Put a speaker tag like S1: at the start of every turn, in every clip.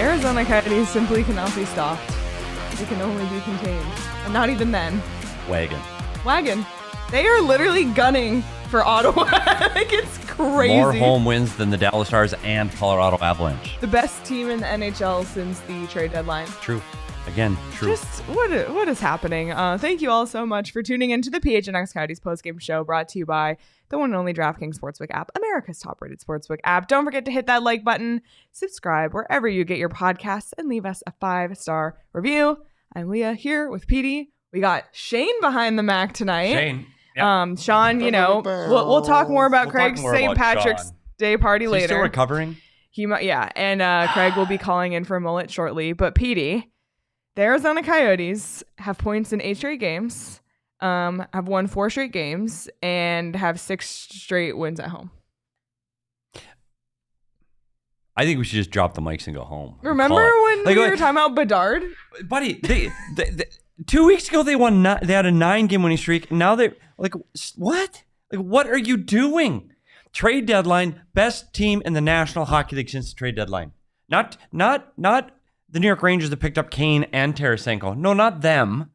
S1: Arizona Coyotes simply cannot be stopped. They can only be contained. And not even then. Wagon. They are literally gunning for Ottawa. Like, it's crazy.
S2: More home wins than the Dallas Stars and Colorado Avalanche.
S1: The best team in the NHL since the trade deadline.
S2: True. Again, true.
S1: Just what is happening? Thank you all so much for tuning into the PHNX Coyotes postgame show, brought to you by the one and only DraftKings Sportsbook app, America's top-rated sportsbook app. Don't forget to hit that like button, subscribe wherever you get your podcasts, and leave us a 5-star review. I'm Leah here with Petey. We got Shane behind the Mac tonight.
S2: Shane.
S1: Sean, we'll talk more about Craig's St. Patrick's Day party later.
S2: He's still recovering?
S1: He might, yeah. And Craig will be calling in for a mullet shortly. But Petey, the Arizona Coyotes have points in 8 straight games, have won 4 straight games, and have 6 straight wins at home.
S2: I think we should just drop the mics and go home.
S1: Remember when we were talking about Bedard?
S2: Buddy, they 2 weeks ago they won. They had a 9-game winning streak. Now they what? What are you doing? Trade deadline, best team in the National Hockey League since the trade deadline. Not the New York Rangers that picked up Kane and Tarasenko. No, not them.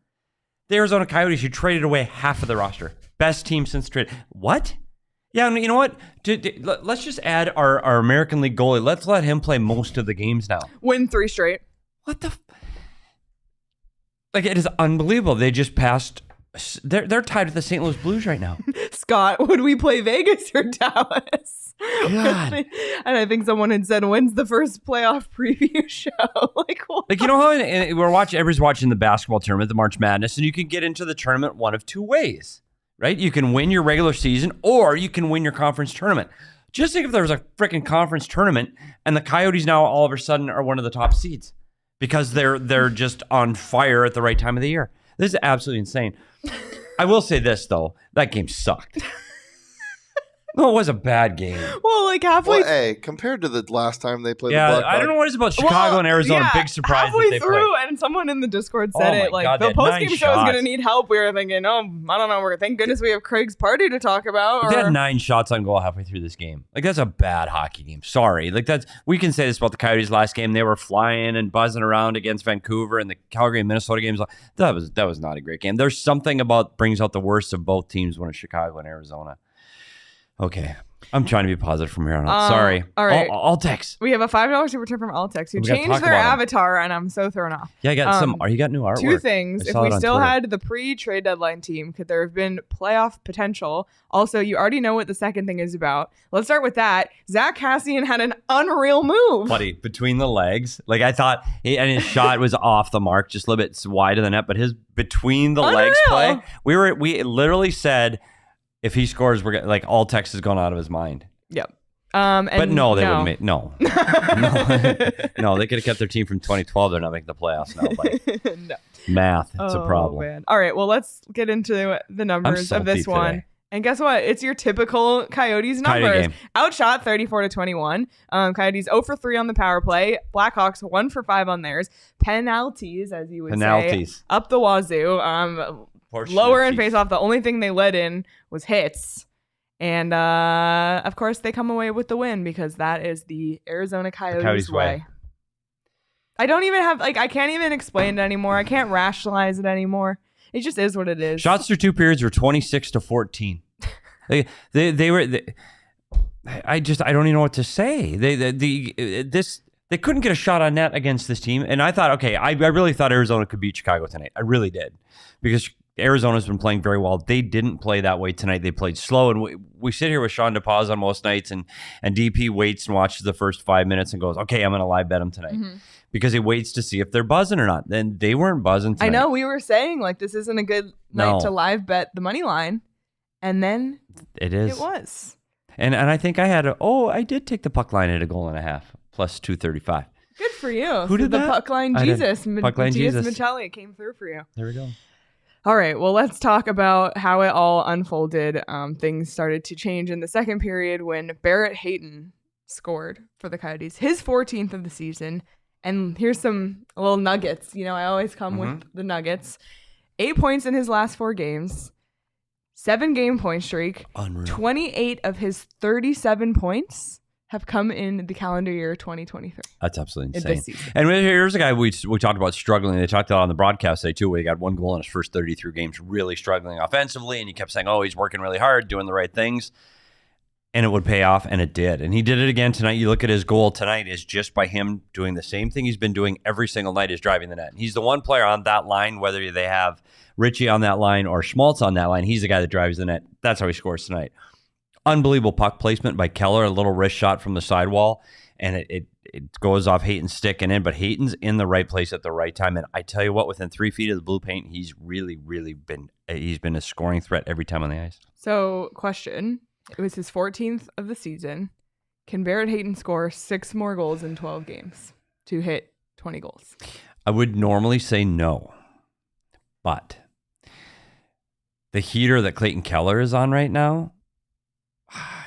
S2: The Arizona Coyotes, who traded away half of the roster. Best team since trade. What? Yeah, you know what? Let's just add our American League goalie. Let's let him play most of the games now.
S1: Win 3 straight.
S2: What the? It is unbelievable. They just passed. They're tied with the St. Louis Blues right now.
S1: Scott, would we play Vegas or Dallas?
S2: God.
S1: And I think someone had said, when's the first playoff preview show? What?
S2: You know how everybody's watching the basketball tournament, the March Madness, and you can get into the tournament one of 2 ways, right? You can win your regular season, or you can win your conference tournament. Just think if there was a freaking conference tournament and the Coyotes now all of a sudden are one of the top seeds because they're just on fire at the right time of the year. This is absolutely insane. I will say this, though. That game sucked. No, it was a bad game.
S1: Well, halfway...
S3: Well, hey, compared to the last time they played the Blackhawks...
S2: I don't know what it is about Chicago and Arizona.
S1: Yeah,
S2: big surprise
S1: halfway
S2: that they
S1: through,
S2: played.
S1: and someone in the Discord said
S2: God,
S1: the postgame show is going to need help. We were thinking, I don't know. Thank goodness we have Craig's party to talk about.
S2: They had 9 shots on goal halfway through this game. That's a bad hockey game. Sorry. We can say this about the Coyotes last game. They were flying and buzzing around against Vancouver, and the Calgary and Minnesota games. That was not a great game. There's something about brings out the worst of both teams when it's Chicago and Arizona. Okay. I'm trying to be positive from here on out. Sorry.
S1: All right.
S2: Altex.
S1: We have a $5 super tip from Altex who changed their avatar, and I'm so thrown off.
S2: Yeah, I got some. You got new artwork.
S1: 2 things. If we still had the pre-trade deadline team, could there have been playoff potential? Also, you already know what the second thing is about. Let's start with that. Zach Kassian had an unreal move.
S2: Buddy, between the legs. I thought, and his shot was off the mark, just a little bit wide of the net, but his between the legs play, we literally said, if he scores, we're all Tex has gone out of his mind.
S1: Yep.
S2: But no, they wouldn't make no. No, they could have kept their team from 2012. They're not making the playoffs now. But
S1: no.
S2: Math, it's a problem.
S1: Man. All right, well, let's get into the numbers of this one.
S2: Today.
S1: And guess what? It's your typical Coyotes numbers. Outshot 34-21. Coyotes 0 for 3 on the power play. Blackhawks 1 for 5 on theirs. Penalties, as you would say, up the wazoo. Lower in face-off. The only thing they let in was hits. And, of course, they come away with the win because that is the Arizona Coyotes way. I don't even have, I can't even explain it anymore. I can't rationalize it anymore. It just is what it is.
S2: Shots through 2 periods were 26-14. I don't even know what to say. They couldn't get a shot on net against this team. And I thought, okay, I really thought Arizona could beat Chicago tonight. I really did. Because Arizona's been playing very well. They didn't play that way tonight. They played slow. And we sit here with Sean DePaz on most nights, and DP waits and watches the first 5 minutes and goes, okay, I'm going to live bet them tonight. Mm-hmm. Because he waits to see if they're buzzing or not. Then they weren't buzzing tonight.
S1: I know. We were saying, this isn't a good night to live bet the money line. And then
S2: it is.
S1: It was.
S2: And I think I did take the puck line at a goal and a half, plus 235.
S1: Good for you.
S2: Who did
S1: the
S2: that?
S1: Puck line Jesus.
S2: Puck line Jesus.
S1: Maccelli came through for you.
S2: There we go.
S1: All right, well, let's talk about how it all unfolded. Things started to change in the second period when Barrett Hayton scored for the Coyotes, his 14th of the season. And here's some little nuggets. I always come with the nuggets. 8 points in his last 4 games, 7-game point streak.
S2: Unreal.
S1: 28 of his 37 points have come in the calendar year 2023.
S2: That's absolutely insane. And here's a guy we talked about struggling. They talked about on the broadcast today too, where he got 1 goal in his first 33 games, really struggling offensively, and he kept saying, oh, he's working really hard, doing the right things, and it would pay off, and it did. And he did it again tonight. You look at his goal tonight is just by him doing the same thing he's been doing every single night, is driving the net. And he's the one player on that line, whether they have Richie on that line or Schmaltz on that line, he's the guy that drives the net. That's how he scores tonight. Unbelievable puck placement by Keller, a little wrist shot from the sidewall, and it goes off Hayton's stick and in, but Hayton's in the right place at the right time. And I tell you what, within 3 feet of the blue paint, he's really been a scoring threat every time on the ice.
S1: So, question, it was his 14th of the season. Can Barrett Hayton score 6 more goals in 12 games to hit 20 goals?
S2: I would normally say no, but the heater that Clayton Keller is on right now,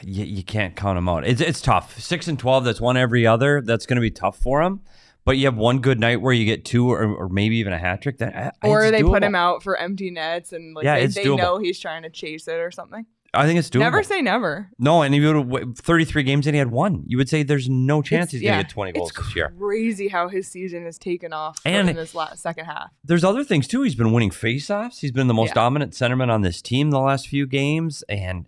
S2: you can't count him out. It's tough. 6 and 12, that's one every other. That's going to be tough for him. But you have one good night where you get 2 or maybe even a hat trick.
S1: Or they put him out for empty nets and they know he's trying to chase it or something.
S2: I think it's doable.
S1: Never say never.
S2: No, and he would 33 games and he had 1. You would say there's no chance he's going to get 20 goals this year.
S1: It's crazy how his season has taken off in this second half.
S2: There's other things too. He's been winning faceoffs. He's been the most dominant centerman on this team the last few games, and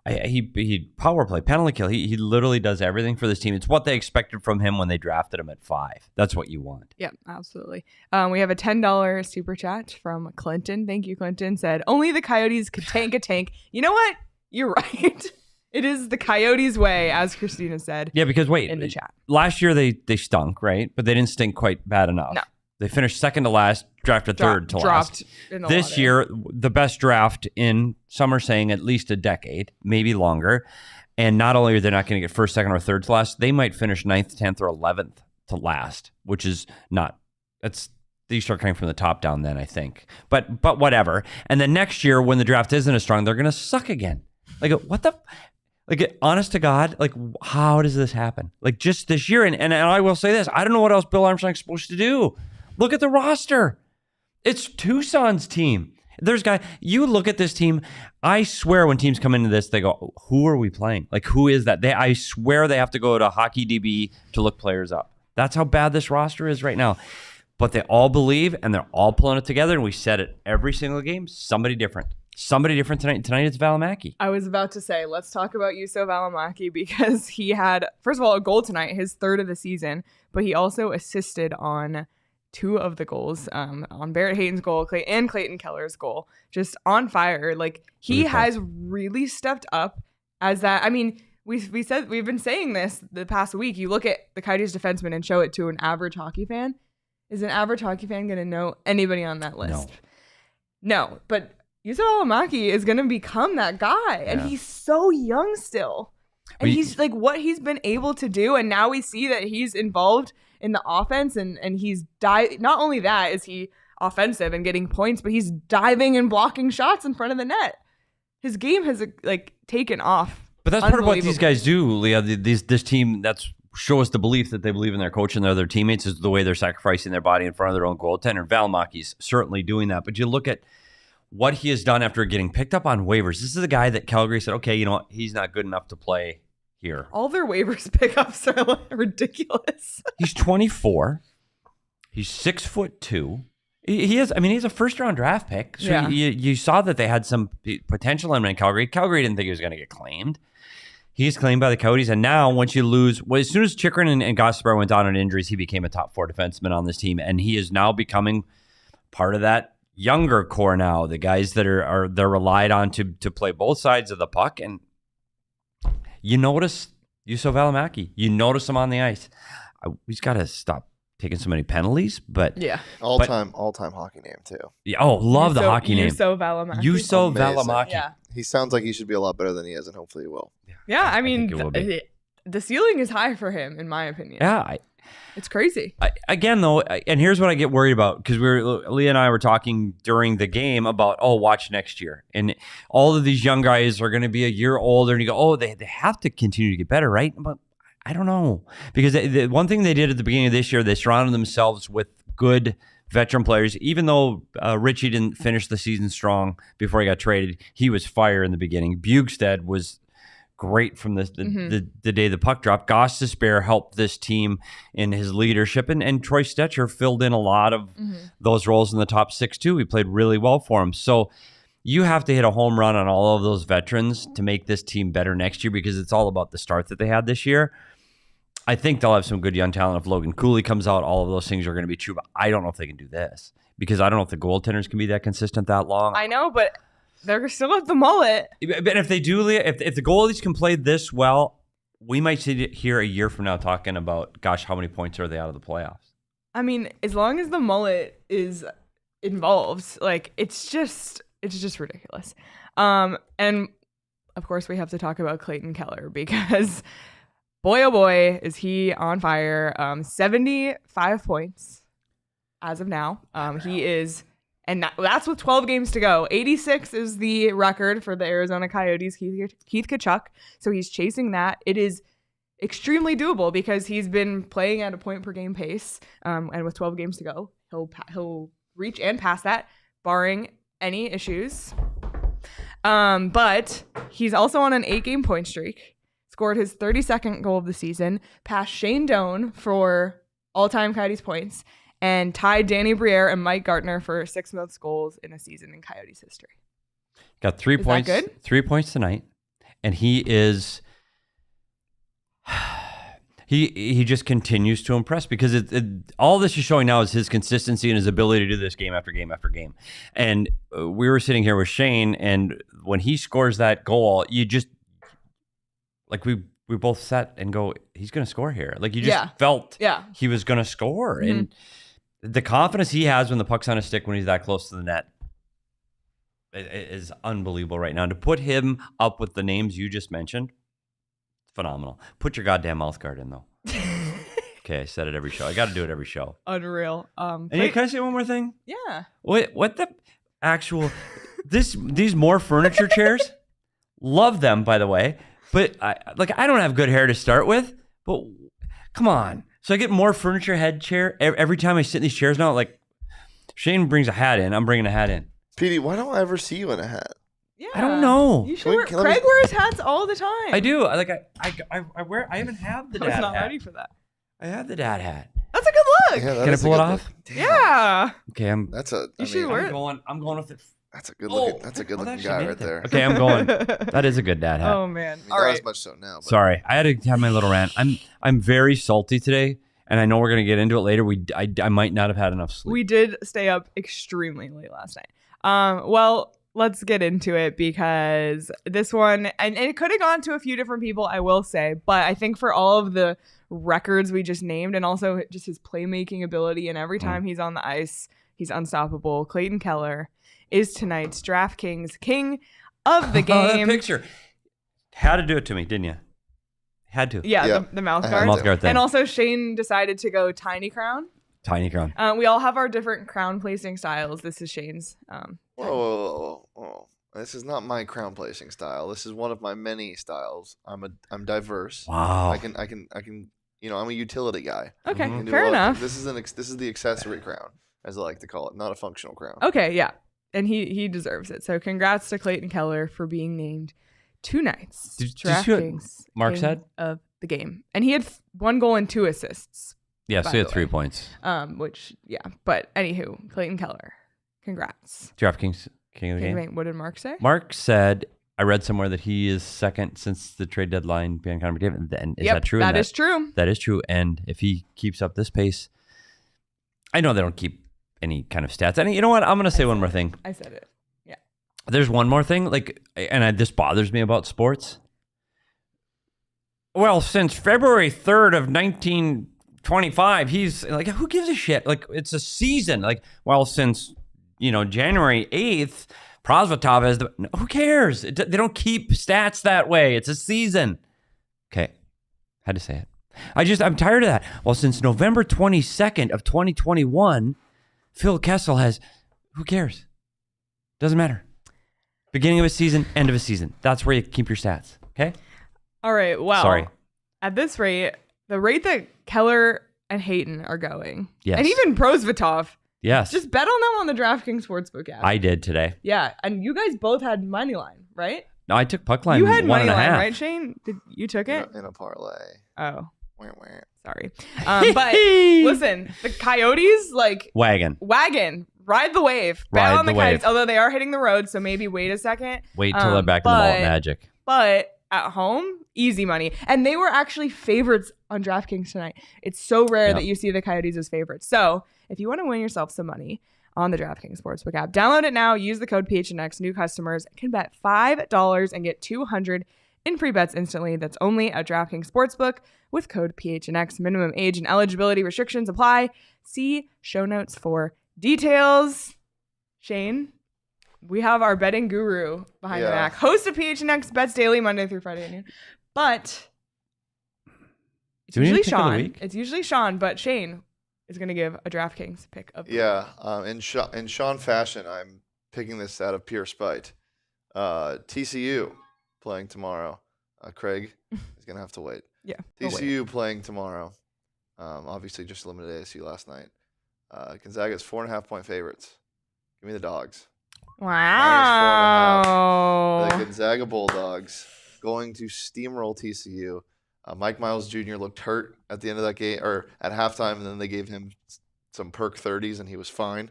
S2: he power play, penalty kill. He literally does everything for this team. It's what they expected from him when they drafted him at 5. That's what you want.
S1: Yep, absolutely. We have a $10 super chat from Clinton. Thank you, Clinton. Said, only the Coyotes could tank a tank. You know what? You're right. It is the Coyotes way, as Christina said.
S2: Yeah, because
S1: in the chat.
S2: Last year they stunk, right? But they didn't stink quite bad enough.
S1: No.
S2: They finished second to last, drafted third to last. This year, the best draft in, some are saying, at least a decade, maybe longer. And not only are they not going to get first, second, or third to last, they might finish 9th, 10th, or 11th to last, which is not. These start coming from the top down then, I think. But whatever. And then next year, when the draft isn't as strong, they're going to suck again. Like, what the... Like, honest to God, like, how does this happen? Like, just this year. And I will say this. I don't know what else Bill Armstrong's supposed to do. Look at the roster. It's Tucson's team. You look at this team. I swear when teams come into this, they go, who are we playing? Like, who is that? I swear they have to go to Hockey DB to look players up. That's how bad this roster is right now. But they all believe, and they're all pulling it together. And we said it every single game. Somebody different tonight. Tonight it's Välimäki.
S1: I was about to say, let's talk about Juuso Välimäki, because he had, first of all, a goal tonight, his 3rd of the season, but he also assisted on 2 of the goals, on Barrett Hayton's goal and Clayton Keller's goal. Just on fire. Like, he has really stepped up as that. I mean, we've been saying this the past week. You look at the Coyotes defenseman and show it to an average hockey fan. Is an average hockey fan going to know anybody on that list? No, but Juuso Välimäki is going to become that guy, and he's so young still. And he's like what he's been able to do, and now we see that he's involved in the offense, and he's not only that is he offensive and getting points, but he's diving and blocking shots in front of the net. His game has taken off.
S2: But that's part of what these guys do, Leah. This team, that's show us the belief that they believe in their coach and their teammates, is the way they're sacrificing their body in front of their own goaltender. Välimäki's certainly doing that. But you look at what he has done after getting picked up on waivers. This is a guy that Calgary said, okay, you know what? He's not good enough to play here.
S1: All their waivers pickups are ridiculous.
S2: He's 24. He's 6'2". He's a first-round draft pick. So you saw that they had some potential in Calgary. Calgary didn't think he was going to get claimed. He's claimed by the Coyotes, and now once you lose, as soon as Chychrun and Gostisbehere went down on injuries, he became a top 4 defenseman on this team, and he is now becoming part of that younger core now, the guys that they're relied on to play both sides of the puck. And you notice Juuso Välimäki, you notice him on the ice. He's got to stop taking so many penalties, but
S3: all-time hockey name too.
S2: Yeah, love the hockey name.
S1: Juuso Välimäki.
S2: Juuso Välimäki.
S1: Yeah.
S3: He sounds like he should be a lot better than he is, and hopefully he will.
S1: Yeah, I mean, the ceiling is high for him, in my opinion.
S2: Yeah,
S1: it's crazy.
S2: Again, though, and here's what I get worried about, because Leah and I were talking during the game about, watch next year. And all of these young guys are going to be a year older, and you go, they have to continue to get better, right? But I don't know. Because the one thing they did at the beginning of this year, they surrounded themselves with good veteran players. Even though Richie didn't finish the season strong before he got traded, he was fire in the beginning. Bjugstad was great from the day the puck dropped. Goss Despair helped this team in his leadership, and Troy Stetcher filled in a lot of those roles in the top 6 too. He played really well for him. So you have to hit a home run on all of those veterans to make this team better next year, because it's all about the start that they had this year. I think they'll have some good young talent. If Logan Cooley comes out, all of those things are going to be true. But I don't know if they can do this, because I don't know if the goaltenders can be that consistent that long.
S1: I know, but they're still at the mullet.
S2: But if they do, if the goalies can play this well, we might sit here a year from now talking about, gosh, how many points are they out of the playoffs?
S1: I mean, as long as the mullet is involved, like it's just ridiculous. And of course, we have to talk about Clayton Keller, because boy, oh boy, is he on fire. 75 points as of now. He is, and that's with 12 games to go. 86 is the record for the Arizona Coyotes, Keith Tkachuk. So he's chasing that. It is extremely doable, because he's been playing at a point per game pace. And with 12 games to go, he'll reach and pass that, barring any issues. But he's also on an 8-game point streak. Scored his 32nd goal of the season, passed Shane Doan for all-time Coyotes points, and tied Danny Briere and Mike Gartner for 6th most goals in a season in Coyotes history.
S2: Got 3 points. That good? 3 points tonight, and he is. He just continues to impress, because all this is showing now is his consistency and his ability to do this game after game after game. And we were sitting here with Shane, and when he scores that goal, you just. Like we both sat and go, he's going to score here. Like you just felt he was going to score. And the confidence he has when the puck's on his stick when he's that close to the net is unbelievable right now. And to put him up with the names you just mentioned, phenomenal. Put your goddamn mouth guard in, though. Okay, I said it every show. I got to do it every show.
S1: Unreal.
S2: And can I say one more thing?
S1: Yeah.
S2: What the actual... These more furniture chairs, love them, by the way. But I don't have good hair to start with, but come on. So I get more furniture head chair every time I sit in these chairs now. Like Shane brings a hat in, I'm bringing a hat in.
S3: Petey, why don't I ever see you in a hat?
S1: Yeah,
S2: I don't know.
S1: You should Craig wears hats all the time.
S2: I do. I wear. I even have the dad hat.
S1: I was not ready for that.
S2: I have the dad hat.
S1: That's a good look.
S3: Yeah,
S2: can I pull it off?
S1: Yeah.
S2: Okay,
S1: You should wear it.
S2: I'm going with it.
S3: That's a good looking. That's a good looking guy right there.
S2: Okay, I'm going. That is a good dad hat.
S1: Oh man,
S3: not as much so now. But.
S2: Sorry, I had to have my little rant. I'm very salty today, and I know we're gonna get into it later. I might not have had enough sleep.
S1: We did stay up extremely late last night. Well, let's get into it, because this one, and it could have gone to a few different people, I will say, but I think for all of the records we just named, and also just his playmaking ability, and every time he's on the ice, he's unstoppable. Clayton Keller is tonight's DraftKings King of the game.
S2: That picture. Had to do it to me, didn't you? Had to.
S1: Yeah. The mouth guard.
S2: Mouth guard thing.
S1: And also Shane decided to go tiny crown.
S2: Tiny crown.
S1: We all have our different crown placing styles. This is Shane's.
S3: Whoa. This is not my crown placing style. This is one of my many styles. I'm diverse.
S2: Wow.
S3: I can. I'm a utility guy.
S1: Okay, fair enough.
S3: This is the accessory crown, as I like to call it, not a functional crown.
S1: Okay, yeah. And he deserves it. So congrats to Clayton Keller for being named tonight's DraftKings
S2: Mark said
S1: of the game. And he had 1 goal and 2 assists.
S2: Yeah, so he had 3 points.
S1: But anywho, Clayton Keller, congrats.
S2: DraftKings King of the game.
S1: What did Mark say?
S2: Mark said, I read somewhere that he is second since the trade deadline behind Connor McDavid. Is that true?
S1: That is true.
S2: That is true. And if he keeps up this pace, I know they don't keep any kind of stats. And you know what? I'm going to say one more thing.
S1: I said it. Yeah.
S2: There's one more thing. This bothers me about sports. Well, since February 3rd of 1925, he's like, who gives a shit? Like, it's a season. Like, well, since, January 8th, Prosvetov has who cares? They don't keep stats that way. It's a season. Okay. Had to say it. I'm tired of that. Well, since November 22nd of 2021, Phil Kessel has, who cares? Doesn't matter. Beginning of a season, end of a season. That's where you keep your stats. Okay?
S1: All right. Well,
S2: sorry.
S1: At this rate, the rate that Keller and Hayton are going,
S2: yes,
S1: and even Prosvetov,
S2: yes,
S1: just bet on them on the DraftKings Sportsbook app.
S2: I did today.
S1: Yeah. And you guys both had money line, right?
S2: No, I took puck line.
S1: You had money
S2: 1.5.
S1: line, right, Shane? You took it?
S3: In a parlay.
S1: Oh.
S3: Wah, wah.
S1: Sorry. But listen, the Coyotes, like...
S2: Wagon.
S1: Ride the wave. Bet on the Coyotes, although they are hitting the road, so maybe wait a second.
S2: Wait till they're back in the Malt Magic.
S1: But at home, easy money. And they were actually favorites on DraftKings tonight. It's so rare that you see the Coyotes as favorites. So if you want to win yourself some money on the DraftKings Sportsbook app, download it now. Use the code PHNX. New customers can bet $5 and get $200 in free bets instantly. That's only at DraftKings Sportsbook with code PHNX. Minimum age and eligibility restrictions apply. See show notes for details. Shane, we have our betting guru behind the back, host of PHNX Bets Daily Monday through Friday at noon. But it's usually Sean. It's usually Sean, but Shane is going to give a DraftKings pick of the week.
S3: In Sean fashion, I'm picking this out of pure spite. TCU playing tomorrow. Craig is going to have to wait.
S1: Yeah.
S3: TCU playing tomorrow. Obviously, just limited ASU last night. Gonzaga's 4.5-point favorites. Give me the Dogs.
S1: Wow.
S3: The Gonzaga Bulldogs going to steamroll TCU. Mike Miles Jr. looked hurt at the end of that game, or at halftime, and then they gave him some perk 30s, and he was fine.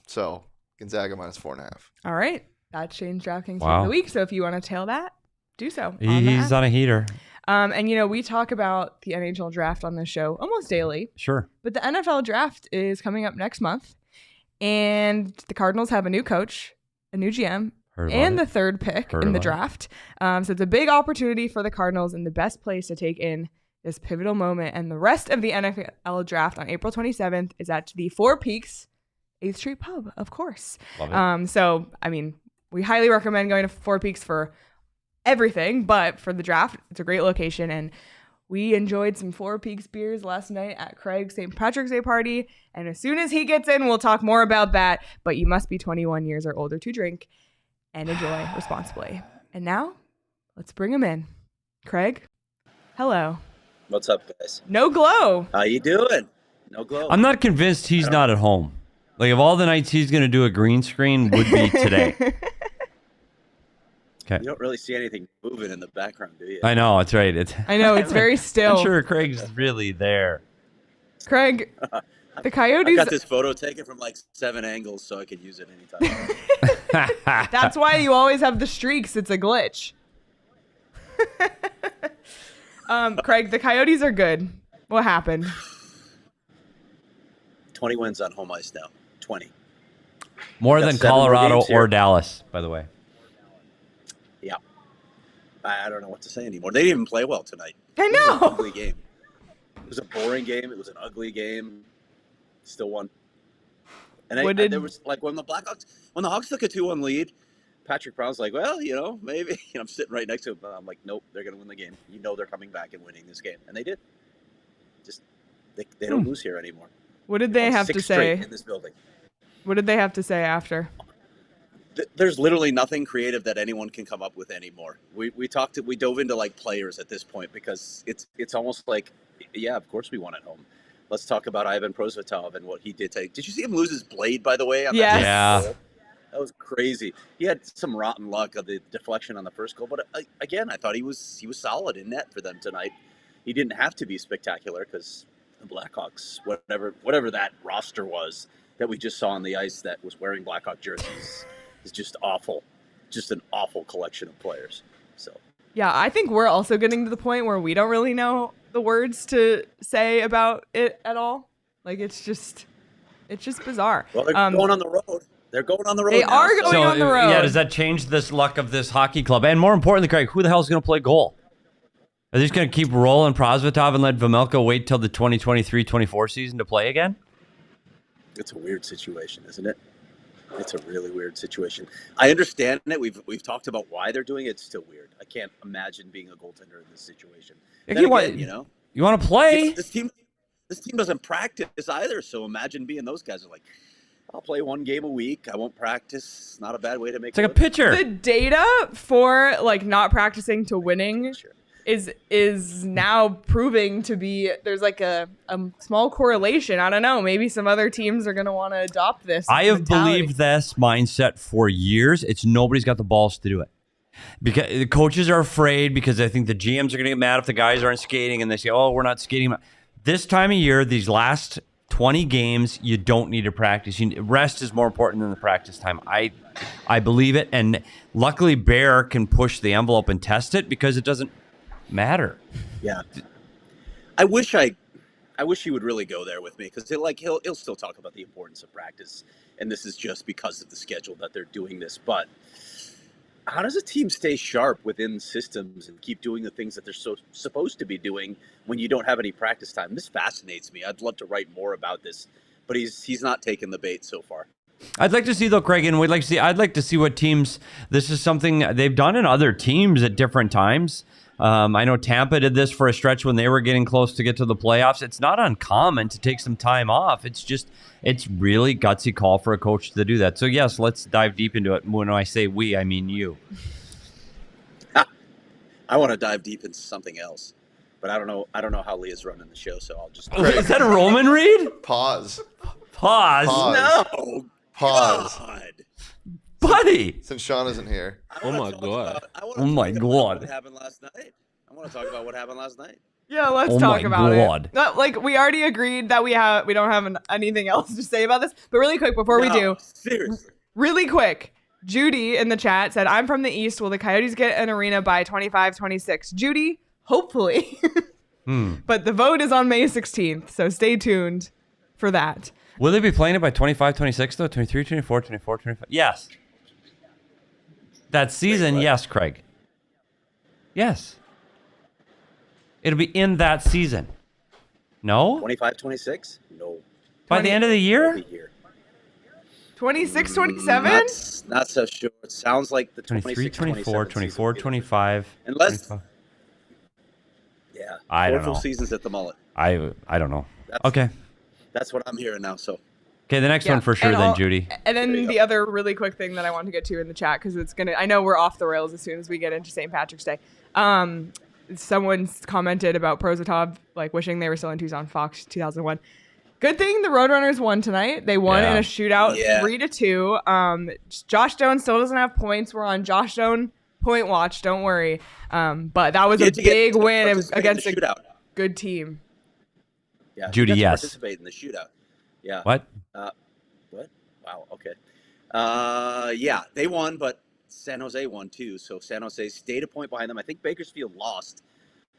S3: So Gonzaga minus 4.5.
S1: All right. That's Shane's DraftKings pick of the week. So if you want to tail that, do so.
S2: He's on a heater.
S1: And, we talk about the NHL draft on this show almost daily.
S2: Sure.
S1: But the NFL draft is coming up next month. And the Cardinals have a new coach, a new GM, and the third pick in the draft. So it's a big opportunity for the Cardinals and the best place to take in this pivotal moment. And the rest of the NFL draft on April 27th is at the Four Peaks 8th Street Pub, of course.
S2: Love it.
S1: So, we highly recommend going to Four Peaks for everything, but for the draft, it's a great location. And we enjoyed some Four Peaks beers last night at Craig's St. Patrick's Day party. And as soon as he gets in, we'll talk more about that. But you must be 21 years or older to drink and enjoy responsibly. And now, let's bring him in. Craig, hello.
S4: What's up, guys?
S1: No glow.
S4: How you doing? No glow.
S2: I'm not convinced he's not at home. Like, of all the nights he's going to do a green screen would be today. Okay.
S4: You don't really see anything moving in the background, do you?
S2: I know, that's right.
S1: I know, it's very still.
S2: I'm sure Craig's really there.
S1: Craig, the Coyotes...
S4: I got this photo taken from like 7 angles so I could use it anytime.
S1: That's why you always have the streaks. It's a glitch. Craig, the Coyotes are good. What happened?
S4: 20 wins on home ice now. 20.
S2: More than Colorado or Dallas, by the way.
S4: Yeah. I don't know what to say anymore. They didn't even play well tonight.
S1: I know.
S4: It was an ugly game. It was a boring game. It was an ugly game. Still won. And there was like when the Hawks took a 2-1 lead, Patrick Brown's like, well, maybe. I'm sitting right next to him. I'm like, nope, they're going to win the game. They're coming back and winning this game. And they did. Just they don't lose here anymore.
S1: What did they have to say
S4: in this building?
S1: What did they have to say after?
S4: There's literally nothing creative that anyone can come up with anymore. We dove into like players at this point because it's almost like, yeah, of course we won at home. Let's talk about Ivan Prosvetov and what he did today. Did you see him lose his blade, by the way?
S1: Yes.
S2: Yeah.
S4: That was crazy. He had some rotten luck of the deflection on the first goal, but again, I thought he was solid in net for them tonight. He didn't have to be spectacular because the Blackhawks, whatever that roster was that we just saw on the ice that was wearing Blackhawk jerseys, is just awful. Just an awful collection of players. So
S1: yeah, I think we're also getting to the point where we don't really know the words to say about it at all. Like it's just bizarre.
S4: Well, they're going on the road. They're going on the road.
S1: They are going on the road.
S2: Yeah, does that change this luck of this hockey club? And more importantly, Craig, who the hell is going to play goal? Are they just going to keep rolling Prosvetov and let Välimäki wait till the 2023-24 season to play again?
S4: It's a weird situation, isn't it? It's a really weird situation. I understand it. We've talked about why they're doing it. It's still weird. I can't imagine being a goaltender in this situation.
S2: You want to play?
S4: This team doesn't practice either. So imagine being those guys are like, I'll play 1 game a week. I won't practice. Not a bad way to make.
S2: It's like a pitcher.
S1: The data for like not practicing to winning is now proving to be, there's like a small correlation. I don't know. Maybe some other teams are going to want to adopt this.
S2: I have believed this mindset for years. It's nobody's got the balls to do it. Because the coaches are afraid because I think the GMs are going to get mad if the guys aren't skating, and they say, "Oh, we're not skating." This time of year, these last 20 games, you don't need to practice. Rest is more important than the practice time. I believe it, and luckily Bear can push the envelope and test it because it doesn't matter.
S4: Yeah, I wish he would really go there with me, because he'll still talk about the importance of practice, and this is just because of the schedule that they're doing this. But how does a team stay sharp within systems and keep doing the things that they're supposed to be doing when you don't have any practice time? This fascinates me. I'd love to write more about this, but he's not taken the bait so far.
S2: I'd like to see, though, Craig, and I'd like to see what teams. This is something they've done in other teams at different times. I know Tampa did this for a stretch when they were getting close to get to the playoffs. It's not uncommon to take some time off. It's really gutsy call for a coach to do that. So yes, let's dive deep into it. When I say we, I mean you.
S4: I want to dive deep into something else, but I don't know how Leah's running the show, so I'll just.
S2: Is that a Roman read?
S3: Pause.
S4: No.
S3: Pause.
S4: God.
S2: Buddy.
S3: Since Sean isn't here.
S2: Oh my God.
S4: What happened last night? I want to talk about what happened last night.
S1: Yeah, let's talk about it. We already agreed that we don't have anything else to say about this. But really quick, before we do,
S4: seriously,
S1: really quick, Judy in the chat said, "I'm from the East. Will the Coyotes get an arena by 25-26?" Judy, hopefully. But the vote is on May 16th, so stay tuned for that.
S2: Will they be playing it by 25-26 though? 23, 24, 24, 25? Yes. That season, yes, Craig. Yes. It'll be in that season. No?
S4: 25-26? No.
S2: By the end of the year?
S1: 26-27?
S4: Not so sure. It sounds like the
S2: 23, 24, 24, 25.
S4: Unless
S2: 25.
S4: Yeah.
S2: I don't know.
S4: 4 full seasons at the mullet.
S2: I don't know. Okay.
S4: That's what I'm hearing now, so.
S2: Okay, the next one for sure then, Judy.
S1: And then the other really quick thing that I want to get to in the chat, because I know we're off the rails as soon as we get into St. Patrick's Day. Someone's commented about Prosvetov, wishing they were still in Tucson Fox 2001. Good thing the Roadrunners won tonight. They won in a shootout 3-2. Josh Doan still doesn't have points. We're on Josh Doan point watch. Don't worry. But that was a big win against a good team.
S4: Yeah,
S2: Judy, yes.
S4: Participate in the shootout. Yeah.
S2: What?
S4: What? Wow. Okay. Yeah, they won, but San Jose won too. So San Jose stayed a point behind them. I think Bakersfield lost.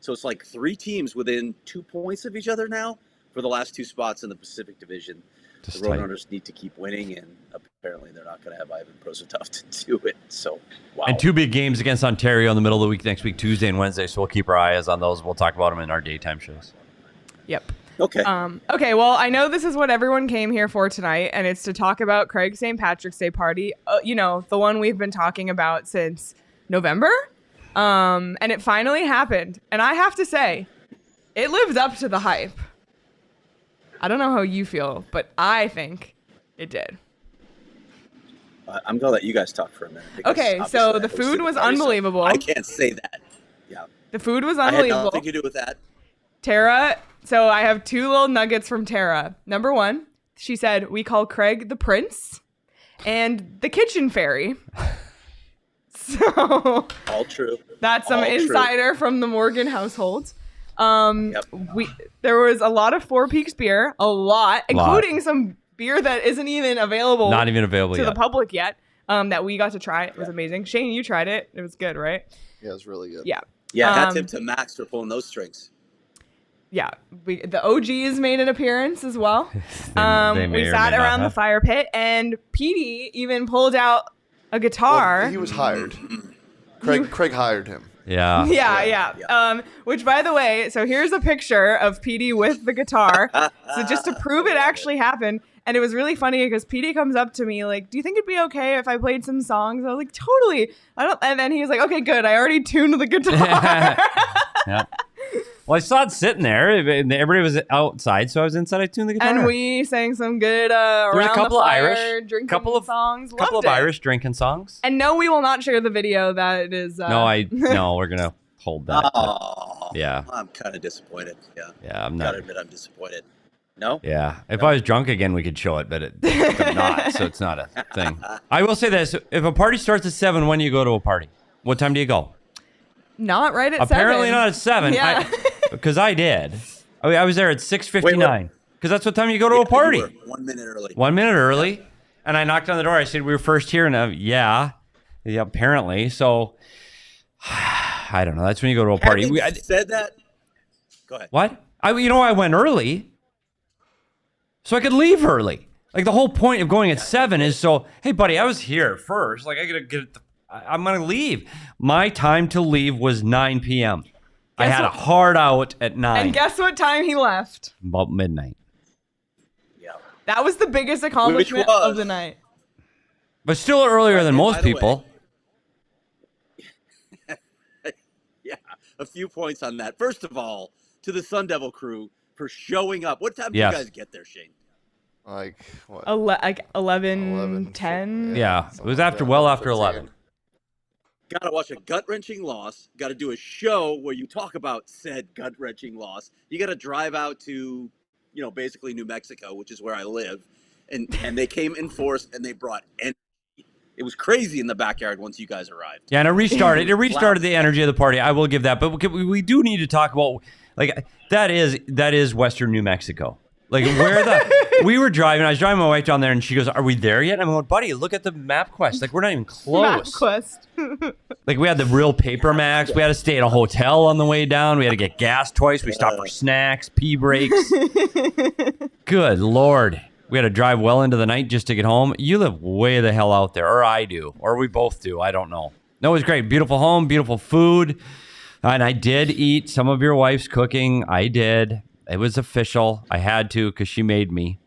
S4: So it's like 3 teams within 2 points of each other now for the last 2 spots in the Pacific Division. The Roadrunners need to keep winning, and apparently they're not going to have Ivan Prosvetov to do it. So, wow.
S2: And 2 big games against Ontario in the middle of the week next week, Tuesday and Wednesday. So we'll keep our eyes on those. We'll talk about them in our daytime shows.
S1: Yep.
S4: Okay.
S1: Okay, well, I know this is what everyone came here for tonight, and it's to talk about Craig's St. Patrick's Day party. The one we've been talking about since November. And it finally happened. And I have to say, it lived up to the hype. I don't know how you feel, but I think it did.
S4: I'm going to let you guys talk for a minute.
S1: Okay, so the food was unbelievable.
S4: I can't say that. Yeah.
S1: The food was unbelievable.
S4: I had nothing to do with that.
S1: Tara, so I have 2 little nuggets from Tara. Number 1, she said, we call Craig the Prince and the Kitchen Fairy. So
S4: all true.
S1: That's some insider from the Morgan household. There was a lot of Four Peaks beer, including some beer that isn't even available.
S2: Not even available
S1: to the public yet. That we got to try. It was amazing. Shane, you tried it. It was good, right?
S3: Yeah, it was really good.
S1: Yeah.
S4: Yeah, hat tip to Max for pulling those strings.
S1: Yeah, the OGs made an appearance as well. We sat around the fire pit, and Petey even pulled out a guitar.
S3: Well, he was hired. Craig hired him.
S2: Yeah.
S1: Yeah. Which, by the way, so here's a picture of Petey with the guitar. So just to prove it actually happened. And it was really funny because Petey comes up to me like, do you think it'd be okay if I played some songs? I was like, totally. And then he was like, okay, good. I already tuned the guitar.
S2: Yeah. Well, I saw it sitting there. Everybody was outside, so I was inside. I tuned the guitar.
S1: And we sang some good around the fire, drinking songs.
S2: Couple of Irish drinking songs.
S1: And no, we will not share the video. That is.
S2: No, we're gonna hold that. Yeah.
S4: I'm kind of disappointed. Yeah.
S2: Yeah, I'm not.
S4: Gotta admit, I'm disappointed. No.
S2: Yeah. If I was drunk again, we could show it, but I'm not, so it's not a thing. I will say this: if a party starts at 7, when do you go to a party? What time do you go?
S1: Not right at 7.
S2: Apparently not at 7.
S1: Yeah.
S2: Because I did. I was there at 6:59. Because that's what time you go to a party.
S4: 1 minute early.
S2: 1 minute early. Yeah. And I knocked on the door. I said, we were first here. And yeah, apparently. So, I don't know. That's when you go to a party.
S4: I said that. Go ahead.
S2: What? I went early so I could leave early. Like, the whole point of going at 7 is so, hey, buddy, I was here first. Like, I'm going to leave. My time to leave was 9 p.m. I had a hard out at 9.
S1: And guess what time he left?
S2: About midnight.
S4: Yeah.
S1: That was the biggest accomplishment of the night.
S2: But still earlier than most people.
S4: Yeah, a few points on that. First of all, to the Sun Devil crew for showing up. What time did you guys get there, Shane?
S3: Like what?
S1: 11, 10?
S2: Yeah, it was after 11.
S4: Got to watch a gut-wrenching loss. Got to do a show where you talk about said gut-wrenching loss. You got to drive out to, basically New Mexico, which is where I live. And they came in force, and they brought energy. It was crazy in the backyard once you guys arrived.
S2: Yeah, and it restarted the energy of the party. I will give that. But we do need to talk about, like, that is Western New Mexico. Like, we were driving. I was driving my wife down there, and she goes, "Are we there yet?" And I'm going, "Buddy, look at the MapQuest. Like, we're not even close."
S1: MapQuest.
S2: Like, we had the real paper maps. We had to stay at a hotel on the way down. We had to get gas twice. We stopped for snacks, pee breaks. Good Lord. We had to drive well into the night just to get home. You live way the hell out there, or I do, or we both do. I don't know. No, it was great. Beautiful home, beautiful food. And I did eat some of your wife's cooking. I did. It was official. I had to because she made me.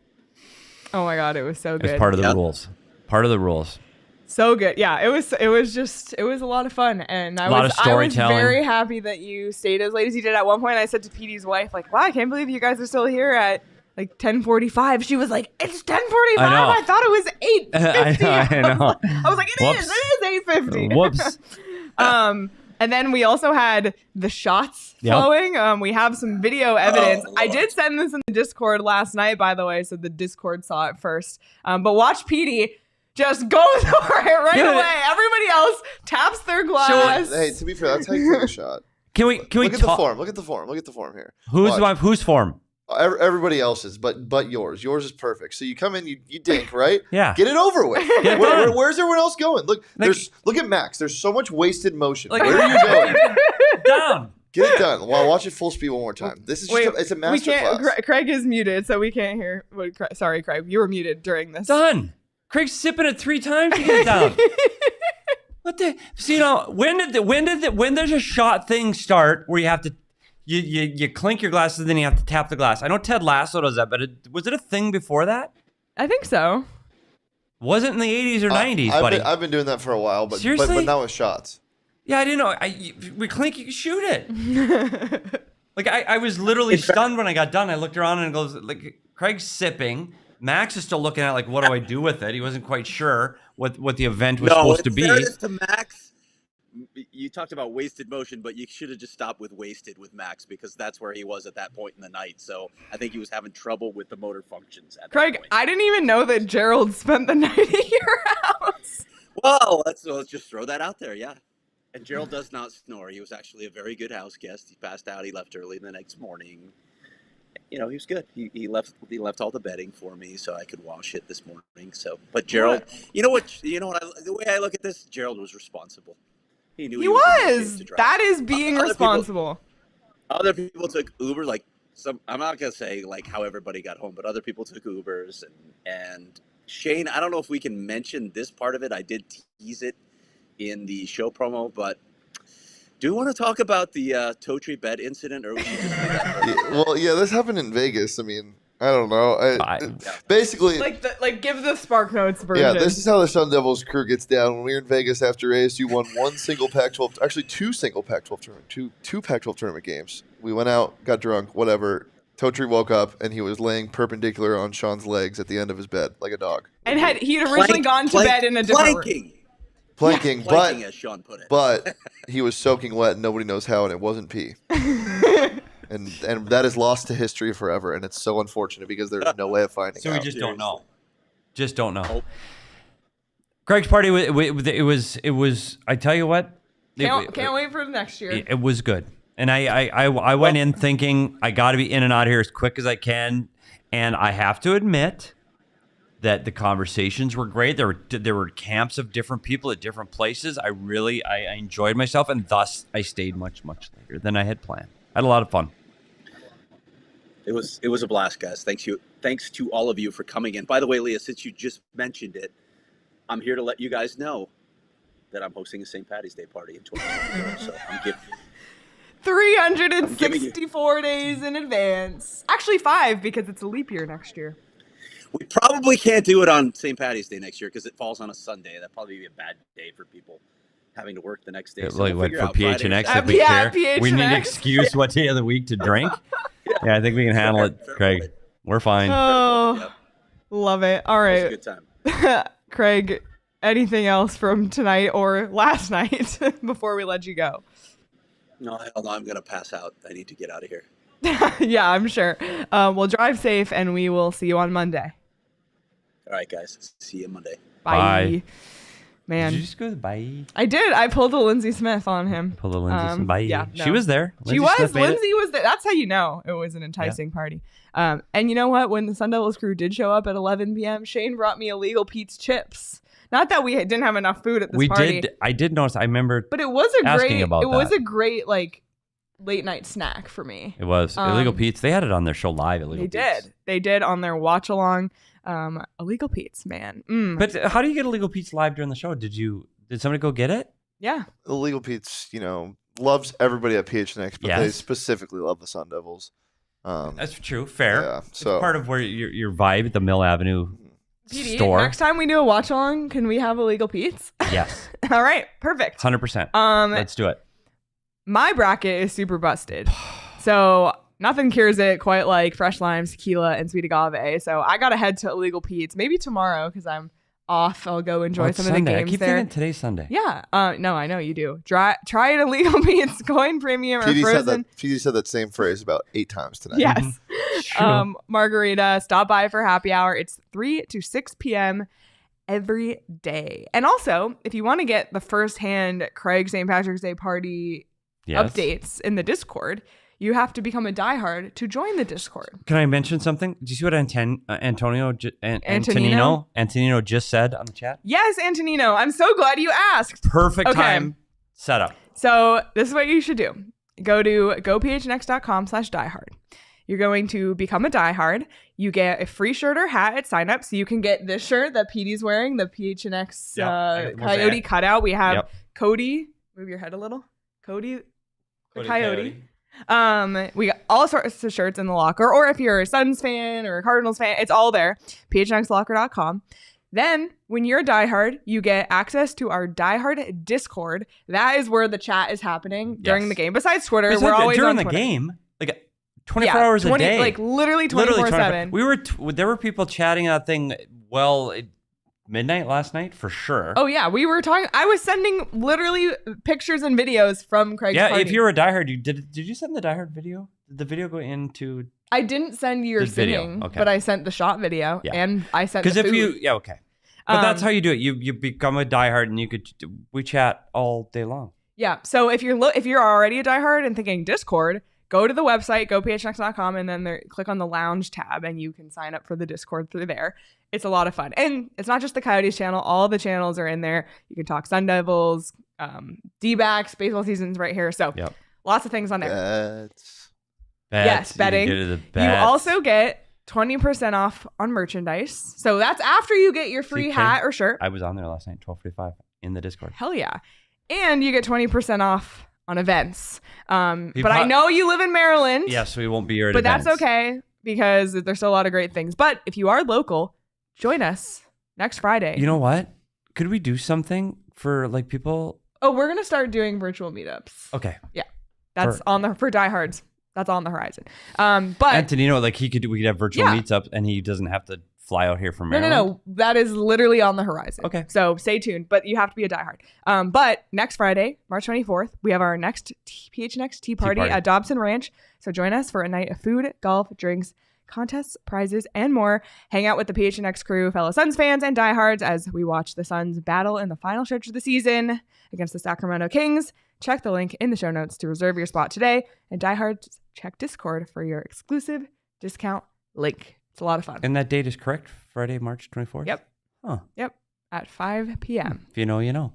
S1: Oh my God, it was so good.
S2: It's part of the rules. Part of the rules.
S1: So good. Yeah, it was a lot of fun. And I was very happy that you stayed as late as you did. At one point, I said to Petey's wife, like, wow, I can't believe you guys are still here at like 10:45. She was like, it's 10:45. I thought it was 8:50.
S2: I know.
S1: I was like, it is 8:50.
S2: Whoops.
S1: And then we also had the shots flowing. We have some video evidence. I did send this in the Discord last night, by the way, so the Discord saw it first. But watch Petey just go for it right away. Everybody else taps their glass.
S3: Hey, to be fair, that's how you take a shot.
S2: Can we
S3: look at the form? Look at the form. Look at the form here.
S2: Whose form?
S3: Everybody else's, but yours. Yours is perfect. So you come in, you dink, right?
S2: Yeah.
S3: Get it over with. Where's everyone else going? Look, look at Max. There's so much wasted motion. Where are you going?
S2: Down.
S3: Get it done. Well, watch it full speed one more time. This is it's a masterclass.
S1: Craig is muted, so we can't hear. Sorry, Craig. You were muted during this.
S2: Done. Craig's sipping it 3 times to get it down. What the? So, when does a shot thing start where you have to? You clink your glasses, then you have to tap the glass. I know Ted Lasso does that, but was it a thing before that?
S1: I think so.
S2: Was it in the 80s or 90s, buddy?
S3: I've been doing that for a while, but
S2: seriously?
S3: But not with shots.
S2: Yeah, I didn't know. We clink, you can shoot it. Like, I was literally stunned when I got done. I looked around and it goes, like, Craig's sipping. Max is still looking at, like, what do I do with it? He wasn't quite sure what the event was supposed to be.
S4: In fairness to Max, you talked about wasted motion, but you should have just stopped with wasted with Max because that's where he was at that point in the night. So I think he was having trouble with the motor functions at
S1: Craig,
S4: that point.
S1: I didn't even know that Gerald spent the night at your house.
S4: Well, let's just throw that out there, yeah. And Gerald does not snore. He was actually a very good house guest. He passed out. He left early the next morning. He was good. He left all the bedding for me so I could wash it this morning. So, but Gerald, you know what? The way I look at this, Gerald was responsible. He knew he was.
S1: That is being responsible.
S4: Other people took Uber, like I'm not gonna say like how everybody got home, but other people took Ubers and Shane. I don't know if we can mention this part of it. I did tease it in the show promo, but do you want to talk about the Totri bed incident, or we should just do that?
S3: Well, yeah, this happened in Vegas. I mean, I don't know. Basically,
S1: give the Spark Notes version.
S3: Yeah, this is how the Sun Devils crew gets down. When we were in Vegas after ASU won one single Pac-12, actually 2 single Pac-12 tournament, two Pac-12 tournament games. We went out, got drunk, whatever. Totri woke up and he was laying perpendicular on Sean's legs at the end of his bed, like a dog.
S1: And he'd originally gone to bed in a different room.
S3: Planking,
S4: planking, as Sean put it.
S3: But he was soaking wet and nobody knows how, and it wasn't pee. And that is lost to history forever, and it's so unfortunate because there's no way of finding out.
S2: So we just don't know. Just don't know. Greg's party, it was. I tell you what,
S1: Can't wait for the next year.
S2: It was good. And I went in thinking I got to be in and out of here as quick as I can. And I have to admit that the conversations were great. There were camps of different people at different places. I enjoyed myself, and thus I stayed much, much later than I had planned. I had a lot of fun.
S4: It was a blast, guys. Thanks to all of you for coming in. By the way, Leah, since you just mentioned it, I'm here to let you guys know that I'm hosting a St. Patty's Day party in 2024. So I'm giving
S1: 364 days in advance. Actually 5 because it's a leap year next year.
S4: We probably can't do it on St. Patty's Day next year because it falls on a Sunday. That'd probably be a bad day for people having to work the next day. So
S2: like for PHNX, if we care.
S1: PHNX.
S2: We need an excuse what day of the week to drink. Yeah, I think we can handle it, Craig.
S4: Point.
S2: We're fine.
S1: Oh, love it. All right.
S4: It was a good time.
S1: Craig, anything else from tonight or last night before we let you go?
S4: No, hell no, I'm going to pass out. I need to get out of here.
S1: Yeah, I'm sure. We'll drive safe, and we will see you on Monday.
S4: All right, guys. See you Monday.
S1: Bye. Man.
S2: Did you just go to bye?
S1: I did. I pulled a Lindsay Smith on him.
S2: Pulled a Lindsay Smith. Bye.
S1: Yeah, no.
S2: She was there.
S1: Lindsay was there. That's how you know it was an enticing party. And you know what? When the Sun Devils crew did show up at 11 p.m., Shane brought me illegal Pete's chips. Not that we didn't have enough food at this party.
S2: I did notice. I remember.
S1: But it was a great like late night snack for me.
S2: It was illegal Pete's. They had it on their show live. Illegal Pete's.
S1: They did on their watch along. Illegal Pete's, man.
S2: But how do you get illegal Pete's live during the show? Did somebody go get it?
S1: Yeah.
S3: Illegal Pete's, loves everybody at PHNX, but they specifically love the Sun Devils.
S2: That's true. Fair.
S3: Yeah.
S2: So it's part of where your vibe at the Mill Avenue
S1: PD,
S2: store.
S1: Next time we do a watch along, can we have illegal Pete's?
S2: Yes.
S1: All right. Perfect.
S2: 100%. Let's do it.
S1: My bracket is super busted. So nothing cures it quite like fresh limes, tequila, and sweet agave. So I got to head to illegal Pete's maybe tomorrow because I'm off. I'll go enjoy some
S2: Sunday.
S1: of the games
S2: I keep
S1: there.
S2: thinking today's Sunday.
S1: Yeah. No, I know you do. Try it illegal Pete's, coin premium or frozen.
S3: PD said that same phrase about 8 times tonight.
S1: Yes. Margarita. Stop by for happy hour. It's 3 to 6 p.m. every day. And also, if you want to get the firsthand Craig St. Patrick's Day party updates in the Discord, you have to become a diehard to join the Discord.
S2: Can I mention something? Do you see what Antonino just said on the chat?
S1: Yes, Antonino. I'm so glad you asked.
S2: Perfect time setup.
S1: So this is what you should do. Go to gophnx.com/diehard. You're going to become a diehard. You get a free shirt or hat at sign up. So you can get this shirt that PD's wearing, the PHNX Coyote cutout. We have Cody. Move your head a little. Cody the Coyote. We got all sorts of shirts in the locker, or if you're a Suns fan or a Cardinals fan, it's all there. phnxlocker.com. Then when you're a diehard, you get access to our diehard Discord. That is where the chat is happening during the game. Besides Twitter, we're always
S2: during
S1: on
S2: the
S1: Twitter.
S2: Game. Like 24 hours a day.
S1: Like literally 24/7.
S2: There were people chatting that thing midnight last night for sure.
S1: Oh yeah, we were talking. I was sending literally pictures and videos from Craig's party.
S2: If you're a diehard, did you send the diehard video? Did the video go into?
S1: I didn't send your singing, but I sent the shot video and I sent the food.
S2: But that's how you do it. You become a diehard and we chat all day long.
S1: Yeah. So if you're already a diehard and thinking Discord, go to the website, gophnx.com, and then click on the lounge tab and you can sign up for the Discord through there. It's a lot of fun. And it's not just the Coyotes channel. All the channels are in there. You can talk Sun Devils, D-backs, baseball season's right here. So lots of things on there. Yes, betting. You also get 20% off on merchandise. So that's after you get your free hat or shirt.
S2: I was on there last night, 12:45 in the Discord.
S1: Hell yeah. And you get 20% off on events. But I know you live in Maryland.
S2: Yes, we won't be here at
S1: events.
S2: But
S1: that's okay because there's still a lot of great things. But if you are local, join us next Friday.
S2: You know what? Could we do something for like people?
S1: Oh, we're going to start doing virtual meetups.
S2: Okay.
S1: Yeah. That's for diehards. That's on the horizon. But
S2: Antonino, we could have virtual meetups and he doesn't have to fly out here from Maryland.
S1: No. That is literally on the horizon.
S2: Okay.
S1: So stay tuned, but you have to be a diehard. But next Friday, March 24th, we have our next PHNX Tea Party at Dobson Ranch. So join us for a night of food, golf, drinks, contests, prizes, and more. Hang out with the PHNX crew, fellow Suns fans, and Diehards as we watch the Suns battle in the final stretch of the season against the Sacramento Kings. Check the link in the show notes to reserve your spot today. And Diehards, check Discord for your exclusive discount link. It's a lot of fun.
S2: And that date is correct? Friday, March 24th?
S1: Yep.
S2: Huh.
S1: Yep. At 5 p.m.
S2: If you know, you know.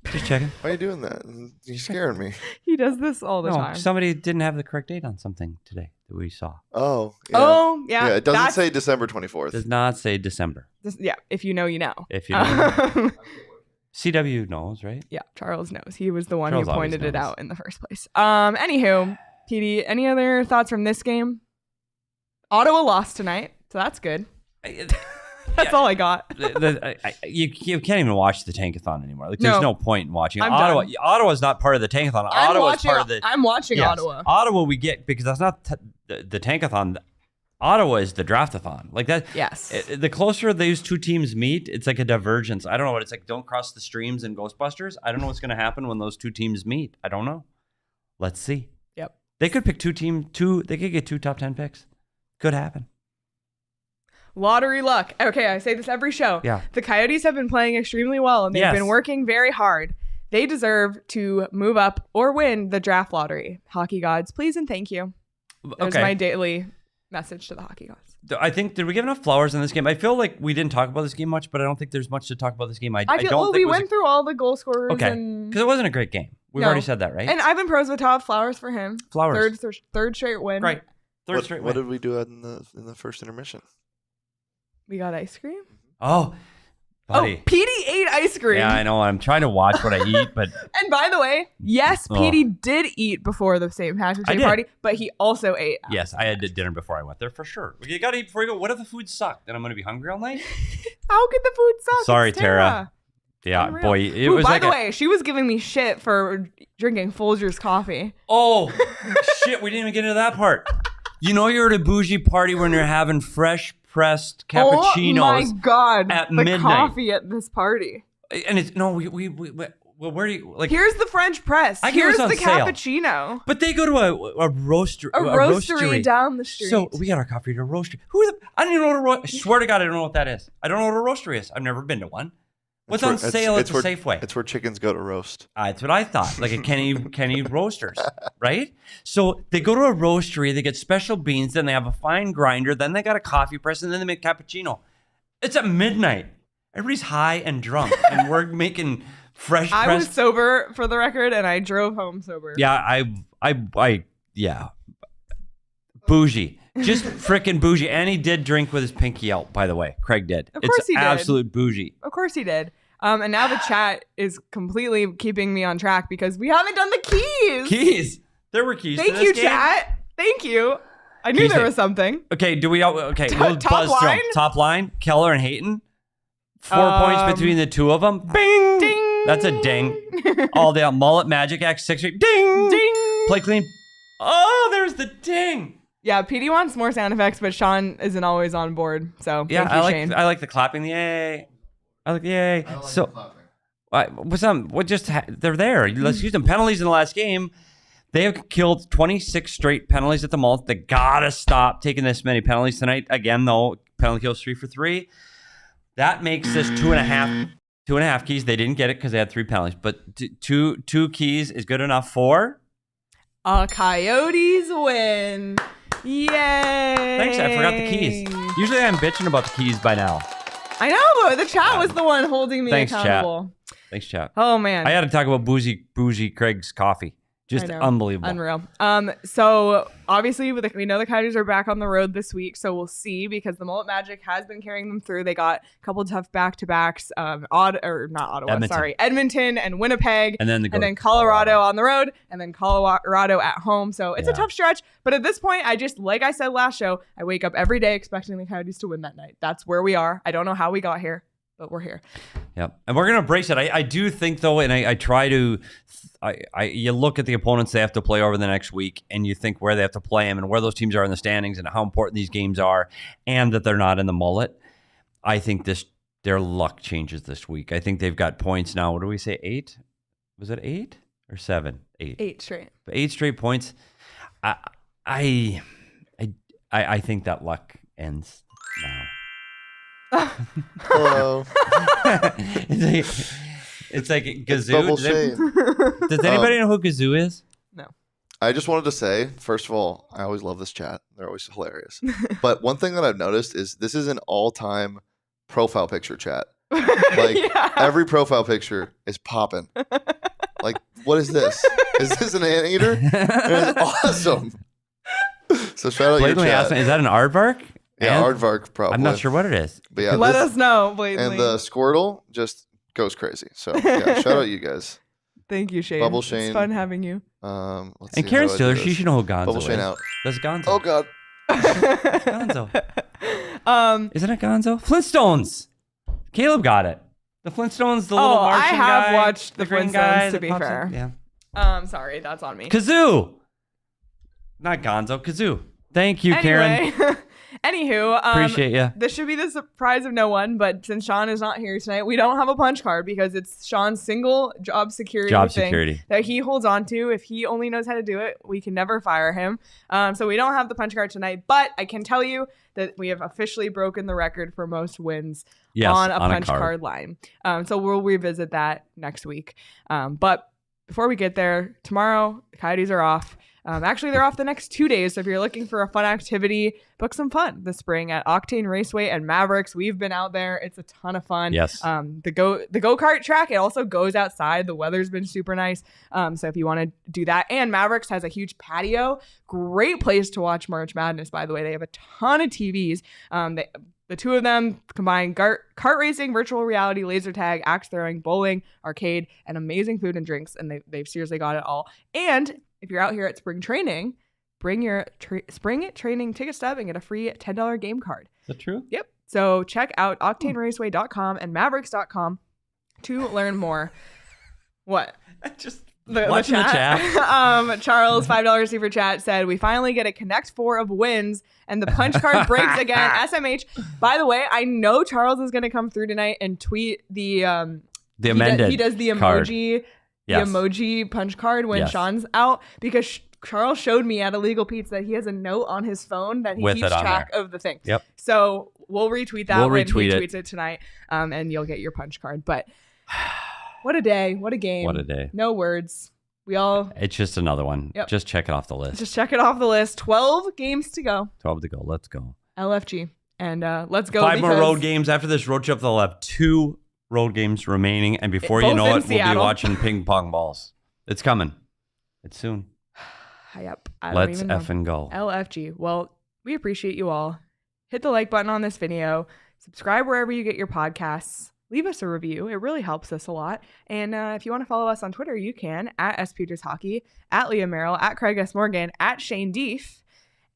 S2: Just checking.
S3: Why are you doing that? You're scaring me.
S1: He does this all the time.
S2: Somebody didn't have the correct date on something today that we saw.
S3: Oh, yeah.
S1: Oh, yeah.
S3: Yeah, it doesn't say December 24th.
S2: Does not say December.
S1: Yeah, if you know, you know.
S2: If you know. CW knows, right?
S1: Yeah, Charles knows. He was the one
S2: Charles
S1: who pointed it out in the first place. Anywho, PD, any other thoughts from this game? Ottawa lost tonight, so that's good. That's all I got.
S2: You can't even watch the Tankathon anymore. Like, there's no point in watching
S1: Ottawa.
S2: Ottawa's not part of the Tankathon. Ottawa's part of the.
S1: I'm watching Ottawa.
S2: Ottawa we get because that's not the Tankathon. Ottawa is the draftathon. Like that.
S1: Yes.
S2: The closer these two teams meet, it's like a divergence. I don't know what it's like. Don't cross the streams in Ghostbusters. I don't know what's going to happen when those two teams meet. I don't know. Let's see.
S1: Yep.
S2: They could pick They could get 2 top 10 picks. Could happen.
S1: Lottery luck. Okay, I say this every show.
S2: Yeah.
S1: The Coyotes have been playing extremely well, and they've been working very hard. They deserve to move up or win the draft lottery. Hockey gods, please and thank you. That's my daily message to the hockey gods.
S2: I think, did we give enough flowers in this game? I feel like we didn't talk about this game much, but I don't think there's much to talk about this game. I don't think
S1: we went through all the goal scorers.
S2: Okay, because it wasn't a great game. We've already said that, right?
S1: And Ivan Prosvetov, flowers for him.
S2: Flowers.
S1: Third straight win.
S2: Right. Third straight win.
S3: What did we do in the first intermission?
S1: We got ice cream.
S2: Oh, buddy.
S1: Oh, Petey ate ice cream.
S2: Yeah, I know. I'm trying to watch what I eat, but...
S1: And by the way, yes, Petey did eat before the St. Patrick's Day party, but he also ate.
S2: Yes, I had dinner before I went there, for sure. You got to eat before you go. What if the food sucked? Then I'm going to be hungry all night?
S1: How could the food suck?
S2: Sorry, Tara. Yeah, Unreal. Boy, it was
S1: by the way, she was giving me shit for drinking Folgers coffee.
S2: Oh, shit, we didn't even get into that part. You know you're at a bougie party when you're having fresh pressed cappuccinos.
S1: Oh my god!
S2: At
S1: the
S2: midnight.
S1: Coffee at this party.
S2: And it's well, where do you like?
S1: Here's the French press. Here's the cappuccino.
S2: But they go to a roastery.
S1: A roastery down the street.
S2: So we got our coffee at a roastery. I don't even know what I swear to God, I don't know what that is. I don't know what a roastery is. I've never been to one. What's on sale at the Safeway?
S3: It's where chickens go to roast.
S2: That's what I thought. Like a Kenny Roasters, right? So they go to a roastery, they get special beans, then they have a fine grinder, then they got a coffee press, and then they make cappuccino. It's at midnight. Everybody's high and drunk, and we're making fresh pressed.
S1: I was sober, for the record, and I drove home sober.
S2: Yeah, yeah. Bougie. Just freaking bougie. And he did drink with his pinky out, by the way. Craig did.
S1: Of course he did.
S2: Absolute bougie.
S1: Of course he did. And now the chat is completely keeping me on track because we haven't done the keys.
S2: Keys. There were keys.
S1: Thank you, chat. Thank you. I knew there was something.
S2: Okay, we'll buzz through. Top line, Keller and Hayton. 4 points between the two of them. Bing.
S1: Ding.
S2: That's a ding. All day. Mullet Magic X 6. Ding.
S1: Ding.
S2: Play clean. Oh, there's the ding.
S1: Yeah, PD wants more sound effects, but Sean isn't always on board. So
S2: yeah,
S1: thank you, Shane.
S2: I like the clapping. The yay. I like the yay.
S3: I like the
S2: clapping. They're there. Let's use them. Penalties in the last game. They have killed 26 straight penalties at the mullet. They gotta stop taking this many penalties tonight. Again, though, penalty kills 3 for 3. That makes this 2.5 keys. They didn't get it because they had 3 penalties, but two keys is good enough for
S1: a Coyotes win. Yay!
S2: Thanks. I forgot the keys. Usually I'm bitching about the keys by now.
S1: I know, but the chat was the one holding me accountable.
S2: Thanks, chat.
S1: Oh man,
S2: I had to talk about bougie Craig's coffee. Just unbelievable.
S1: Unreal. So obviously we know the Coyotes are back on the road this week, so we'll see because the Mullet Magic has been carrying them through. They got a couple of tough back-to-backs, Edmonton and Winnipeg, and then Colorado on the road, and then Colorado at home. So it's a tough stretch, but at this point, like I said last show, I wake up every day expecting the Coyotes to win that night. That's where we are. I don't know how we got here, but we're here.
S2: Yep. And we're going to embrace it. I do think, though, and I try to, you look at the opponents they have to play over the next week, and you think where they have to play them and where those teams are in the standings and how important these games are, and that they're not in the mullet. I think their luck changes this week. I think they've got points now. What do we say, 8? Was it 8 or 7? 8.
S1: 8 straight.
S2: 8 straight points. I think that luck ends now.
S3: Hello.
S2: It's like Gazoo.
S3: Bubble Shane.
S2: Does anybody know who Gazoo is?
S1: No.
S3: I just wanted to say, first of all, I always love this chat. They're always hilarious. But one thing that I've noticed is this is an all-time profile picture chat. Like every profile picture is popping. Like, what is this? Is this an anteater? It is awesome. So shout out your chat.
S2: Is that an aardvark?
S3: Yeah, aardvark probably.
S2: I'm not sure what it is.
S3: But yeah,
S1: let us know, blatantly.
S3: And the Squirtle just goes crazy. So yeah, shout out you guys.
S1: Thank you, Shane.
S3: Bubble Shane.
S1: It's fun having you.
S3: Let's
S2: and
S3: see,
S2: Karen Stiller, she should know who Gonzo
S3: Bubble
S2: is.
S3: Shane out.
S2: That's Gonzo.
S3: Oh God.
S2: Gonzo. Isn't it Gonzo? Flintstones. Caleb got it. The Flintstones, the little Martian guy.
S1: I have watched the
S2: green
S1: Flintstones,
S2: guy
S1: to be fair.
S2: Yeah.
S1: Sorry, that's on me.
S2: Kazoo. Not Gonzo. Kazoo. Thank you, Karen.
S1: Anywho,
S2: appreciate you.
S1: This should be the surprise of no one, but since Sean is not here tonight, we don't have a punch card because it's Sean's single job security thing that he holds on to. If he only knows how to do it, we can never fire him. So we don't have the punch card tonight, but I can tell you that we have officially broken the record for most wins on a punch card line. So we'll revisit that next week. But before we get there, tomorrow, the Coyotes are off. Actually, they're off the next 2 days. So if you're looking for a fun activity, book some fun this spring at Octane Raceway and Mavericks. We've been out there. It's a ton of fun.
S2: Yes.
S1: The go-kart track, it also goes outside. The weather's been super nice. So if you want to do that. And Mavericks has a huge patio. Great place to watch March Madness, by the way. They have a ton of TVs. The two of them combine kart racing, virtual reality, laser tag, axe throwing, bowling, arcade, and amazing food and drinks. And they've seriously got it all. And if you're out here at spring training, bring your spring training ticket stub and get a free $10 game card.
S2: Is that true?
S1: Yep. So check out octaneraceway.com and mavericks.com to learn more. What?
S2: Just
S1: the
S2: chat.
S1: Charles, $5 super chat, said, we finally get a Connect 4 of wins and the punch card breaks again. SMH. By the way, I know Charles is going to come through tonight and tweet the
S2: amended
S1: he does the emoji
S2: card.
S1: The emoji punch card when Sean's out, because Charles showed me at Illegal Pete's that he has a note on his phone that he keeps track of the thing.
S2: Yep.
S1: So we'll retweet that when he tweets it tonight, and you'll get your punch card. But what a day. What a game.
S2: What a day.
S1: No words. It's
S2: just another one.
S1: Yep.
S2: Just check it off the list.
S1: Just check it off the list. 12 games to go.
S2: 12 to go. Let's go.
S1: LFG. And let's go.
S2: 5 more road games. After this road trip, they'll have 2 road games remaining, and before you know it, we'll be watching ping pong balls. It's coming. It's soon.
S1: Yep.
S2: Let's effing go.
S1: LFG. Well, we appreciate you all. Hit the like button on this video. Subscribe wherever you get your podcasts. Leave us a review. It really helps us a lot. And if you want to follow us on Twitter, you can at @SPetersHockey, at Leah Merrill, at Craig S. Morgan, at Shane Deef.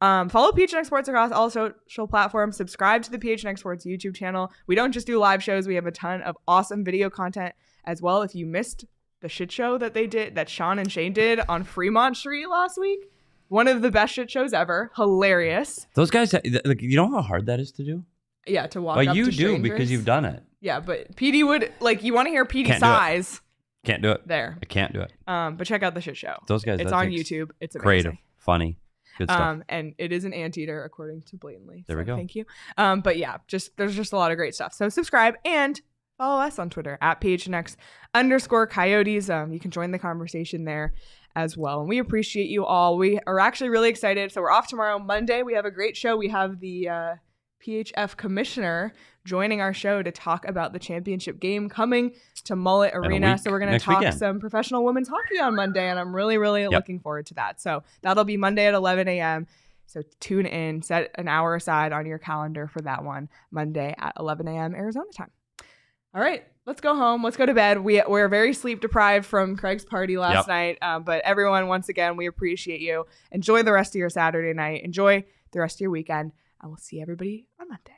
S1: Follow PHNX Sports across all social platforms. Subscribe to the PHNX Sports YouTube channel. We don't just do live shows. We have a ton of awesome video content as well. If you missed the shit show that Sean and Shane did on Fremont Street last week, one of the best shit shows ever. Hilarious.
S2: Those guys, like, you know how hard that is to do?
S1: Yeah, to walk up to strangers.
S2: You do because you've done it.
S1: Yeah, but PD would, like, you want to hear PD size.
S2: Can't do it.
S1: There.
S2: I can't do it.
S1: But check out the shit show.
S2: Those guys.
S1: It's on YouTube. It's amazing.
S2: Creative, funny. Good stuff.
S1: And it is an anteater according to Blatantly.
S2: There we go.
S1: Thank you. But yeah, there's just a lot of great stuff. So subscribe and follow us on Twitter at PHNX_Coyotes. You can join the conversation there as well. And we appreciate you all. We are actually really excited. So we're off tomorrow. Monday, we have a great show. We have the PHF commissioner joining our show to talk about the championship game coming to Mullet Arena. So we're going to talk some professional women's hockey on Monday, and I'm really, really looking forward to that. So that'll be Monday at 11 a.m. So tune in, set an hour aside on your calendar for that one, Monday at 11 a.m. Arizona time. All right, let's go home. Let's go to bed. We're very sleep deprived from Craig's party last night, but everyone, once again, we appreciate you. Enjoy the rest of your Saturday night. Enjoy the rest of your weekend. And we'll see everybody on Monday.